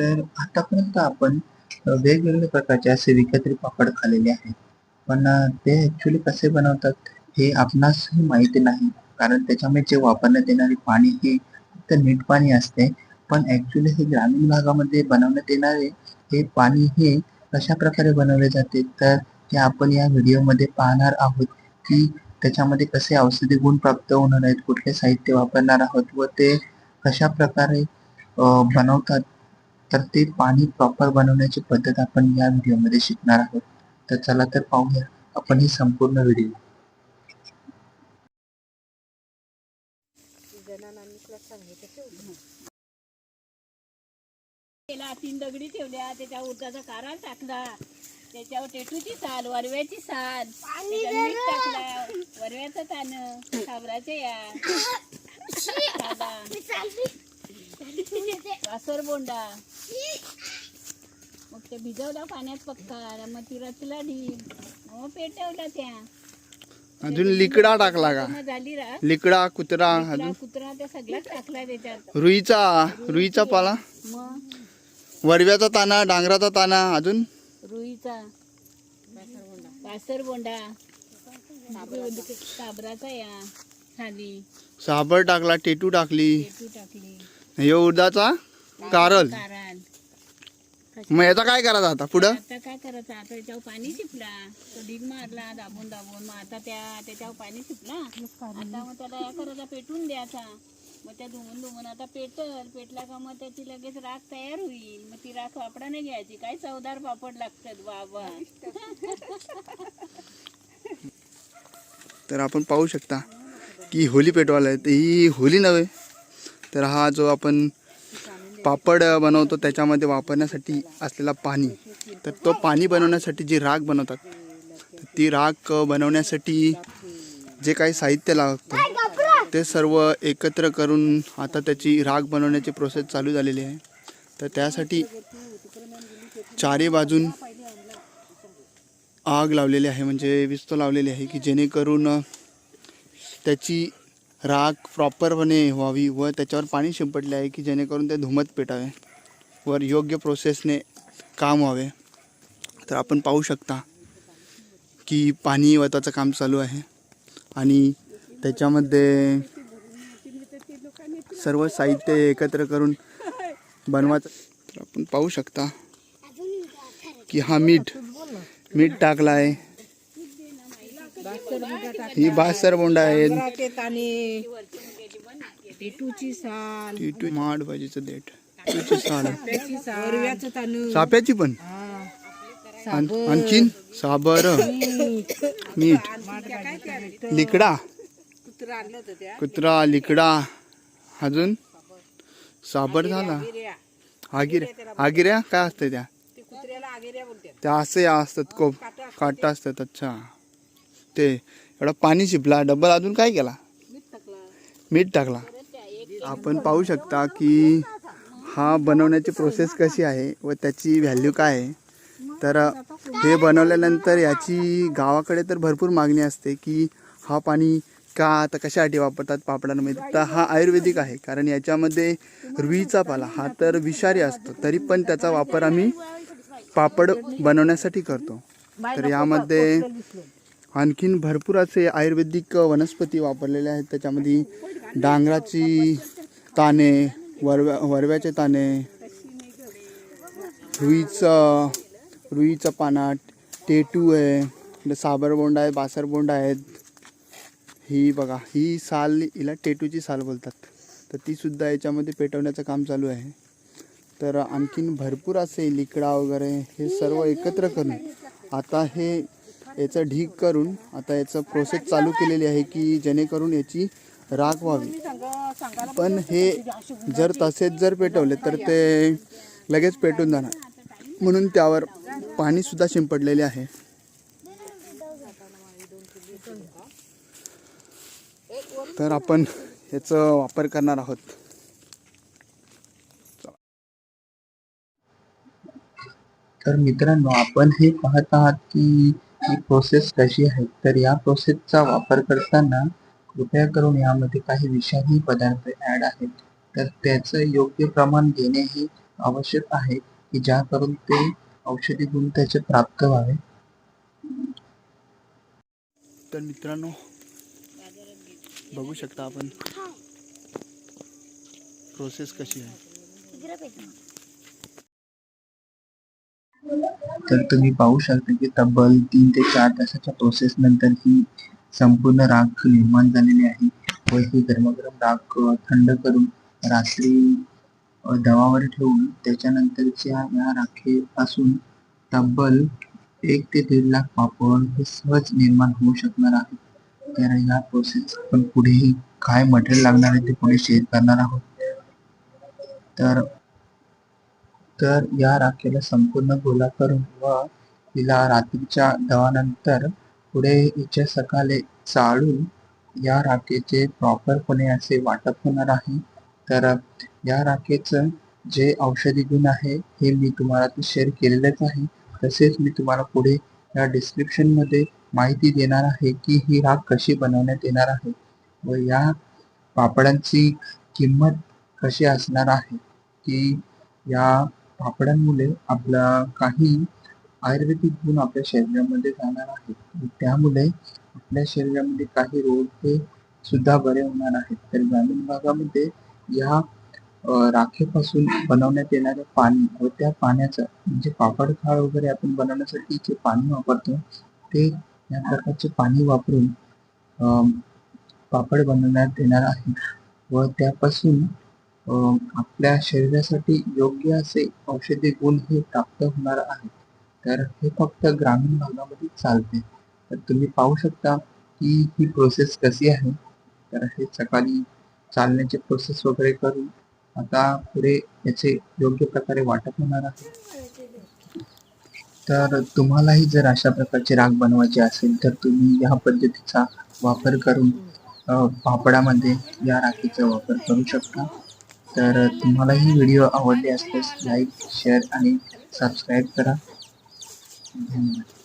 तर आतापर्यंत आपण वेगवेगळ्या प्रकारचे असे विकत्री पापड खाल्लेले आहेत. पण ते ॲक्चुअली कसे बनवतात हे आपणासही माहिती नाही. कारण त्याच्यामध्ये जे वापरण्यात येणारे पाणी हे फक्त मीठ पाणी असते. पण ॲक्चुअली हे ग्रामीण भागामध्ये बनवण्यात येणारे हे पाणी हे कशाप्रकारे बनवले जाते, तर ते आपण या व्हिडिओमध्ये पाहणार आहोत, की त्याच्यामध्ये कसे औषधी गुण प्राप्त होणार आहेत, कुठले साहित्य वापरणार आहोत व ते कशाप्रकारे बनवतात. तर ते पाणी प्रॉपर बनवण्याची पद्धत आपण या व्हिडिओमध्ये शिकणार आहोत. तर चला तर पाहूया आपण ही संपूर्ण व्हिडिओ. त्याला 3 दगडी ठेवल्या, त्याच्यावर उडदाचा कारा टाकला, त्याच्यावर टेटूची साल, वरव्याची साल, त्याच्यात मीठ टाकला, वरव्याचं तानं, साबराचे या साला, वासर बोंडा, मग ते भिजवला पाण्यात पक्का, मग ती रचला ढीग, मग पेटवला त्या. अजून लिकडा टाकला का? झाली रा लिकडा कुत्रा अजून कुत्रा त्या सगळ्यात टाकला त्याच्यात. रुईचा पाला, मग वरव्याचा ताना, डांगराचा ताना, अजून रुईचा, वासर बोंडा, साबराचा या खाली, साबर टाकला, टेटू टाकली, टाकली, हे उडदाचा कारल. कारण मग याचा काय करायचं आता पुढं? आता काय करायचं, आता त्याच्यावर पाणी शिपला, तो ढीग मारला दाबून दाबून, मग आता त्याच्यावर पाणी शिपला, आता मग त्याला या करायचा, पेटून द्यायचा. मग त्या धुवून आता पेटला का मग त्याची लगेच राख तयार होईल. मग ती राख वापराने घ्यायची. काय चवदार पापड लागतात बाबा. तर आपण पाहू शकता की होली पेटवायला आहे. ही होली नव्हे, तर हा जो आपण पापड बनवतो त्याच्यामध्ये वापरण्यासाठी असलेला पाणी, तर तो पाणी बनवण्यासाठी जी राख बनवतात, ती राख बनवण्यासाठी जे काही साहित्य लागतं ते सर्व एकत्र करून आता त्याची राख बनवण्याची प्रोसेस चालू झालेली आहे. तर त्यासाठी चारी बाजून आग लावलेली आहे, म्हणजे विस्तव लावलेली आहे, की जेणेकरून त्याची राख प्रॉपरपणे व्हावी व त्याच्यावर पाणी शिंपडले आहे की जेणेकरून ते धुमत पेटावे वर योग्य प्रोसेसने काम व्हावे. तर आपण पाहू शकता की पाणी वताचं काम चालू आहे आणि त्याच्यामध्ये सर्व साहित्य एकत्र करून बनवायचं. तर आपण पाहू शकता की हा मीठ टाकला आहे. ही बासर बोंडा आहेत, टेटूची साल, माड भाजीचं देठ, टेटूची साल, साप्याची पण, आणखीन साबर, मीठ, लिकडा, कुत्रा, लिकडा, अजून साबर झाला. आगिऱ्या काय असतं त्या असे असतात, कोप काटा असतात. अच्छा, ते एवढा पाणी शिपला, डबल अजून काय केला, मीठ टाकला. आपण पाहू शकता की हा बनवण्याची प्रोसेस कशी आहे व त्याची व्हॅल्यू काय आहे. तर हे बनवल्यानंतर याची गावाकडे तर भरपूर मागणी असते की हा पाणी का आता कशासाठी वापरतात पापडांमध्ये. तर हा आयुर्वेदिक आहे, कारण याच्यामध्ये रुईचा पाला हा तर विषारी असतो, तरी पण त्याचा वापर आम्ही पापड बनवण्यासाठी करतो. तर यामध्ये आणखीन भरपूर असे आयुर्वेदिक वनस्पती वापरलेले आहेत. त्याच्यामध्ये डांगराची ताने, वरव्याचे ताने, रुईचा पाना, टेटू आहे, साबरबोंडा आहे, बासरबोंडा आहेत. ही बघा, ही साल, हिला टेटूची साल बोलतात. तर ती सुद्धा याच्यामध्ये पेटवण्याचं काम चालू आहे. तर आणखीन भरपूर असे लिकडा वगैरे हे सर्व एकत्र करून आता हे याचं ढीग करून आता याचं प्रोसेस चालू केलेली आहे की जेणेकरून याची राख व्हावी. पण हे जर तसेच जर पेटवले तर ते लगेच पेटून जाणार, म्हणून त्यावर पाणी सुद्धा शिंपडलेले आहे. तर आपण याचा वापर करणार आहोत. तर मित्रांनो, आपण हे पाहत आहात की ही प्रोसेस कशी आहे. तर या प्रोसेसचा वापर करताना कृपया करून यामध्ये काही विषारी पदार्थ ॲड आहेत, तर त्याचं योग्य प्रमाण घेणे ही आवश्यक आहे की ज्या करून ते औषधी गुण त्याचे प्राप्त व्हावे. तर मित्रांनो बघू शकता आपण प्रोसेस कशी आहे. तर तुम्ही पाहू शकता की तब्बल 3 ते 4 तासाच्या प्रोसेस नंतर ही संपूर्ण राख निर्माण झालेली आहे व ही गरमागरम राख थंड करून रात्री दवावर ठेवून त्याच्यानंतरच्या या राखेपासून तब्बल 1 ते 1.5 लाख पापड हे सहज निर्माण होऊ शकणार आहे. तर या प्रोसेस आपण पुढेही काय मटेरियल लागणार आहे ते पुढे शेअर करणार आहोत. तर तर या राखेला संपूर्ण गोळा करून व तिला रात्रीच्या दवानंतर पुढे हिच्या सकाळी चाळून या राखेचे प्रॉपरपणे असे वाटप होणार आहे. तर या राखेचं जे औषधी गुण आहे हे मी तुम्हाला ते शेअर केलेलंच आहे. तसेच मी तुम्हाला पुढे या डिस्क्रिप्शनमध्ये माहिती देणार आहे की ही राख कशी बनवण्यात येणार आहे व या पापडांची किंमत कशी असणार आहे की या पापडांमुळे आपला काही आयुर्वेदिक गुण आपल्या शरीरामध्ये जाणार आहेत. त्यामुळे आपल्या शरीरामध्ये काही रोग हे सुद्धा बरे होणार आहेत. तर ग्रामीण भागामध्ये या राखेपासून बनवण्यात येणारे पाणी व त्या पाण्याचं म्हणजे पापड खार वगैरे आपण बनवण्यासाठी जे पाणी वापरतो ते या प्रकारचे पाणी वापरून पापड बनवण्यात येणार आहे व त्यापासून आपल्या शरीरासाठी योग्य असे औषधी गुण हे प्राप्त होणार आहेत. तर हे फक्त ग्रामीण भागामध्ये चालते. तर तुम्ही पाहू शकता की ही प्रोसेस कशी आहे. तर हे सकाळी चालण्याची प्रोसेस वगैरे करून आता पुढे याचे योग्य प्रकारे वाटप होणार आहे. तर तुम्हालाही जर अशा प्रकारची राख बनवायची असेल तर तुम्ही या पद्धतीचा वापर करून पापडामध्ये या राखीचा वापर करू शकता. तर तुम्हाला ही व्हिडिओ आवडली असल्यास लाईक, शेअर आणि सबस्क्राईब करा. धन्यवाद.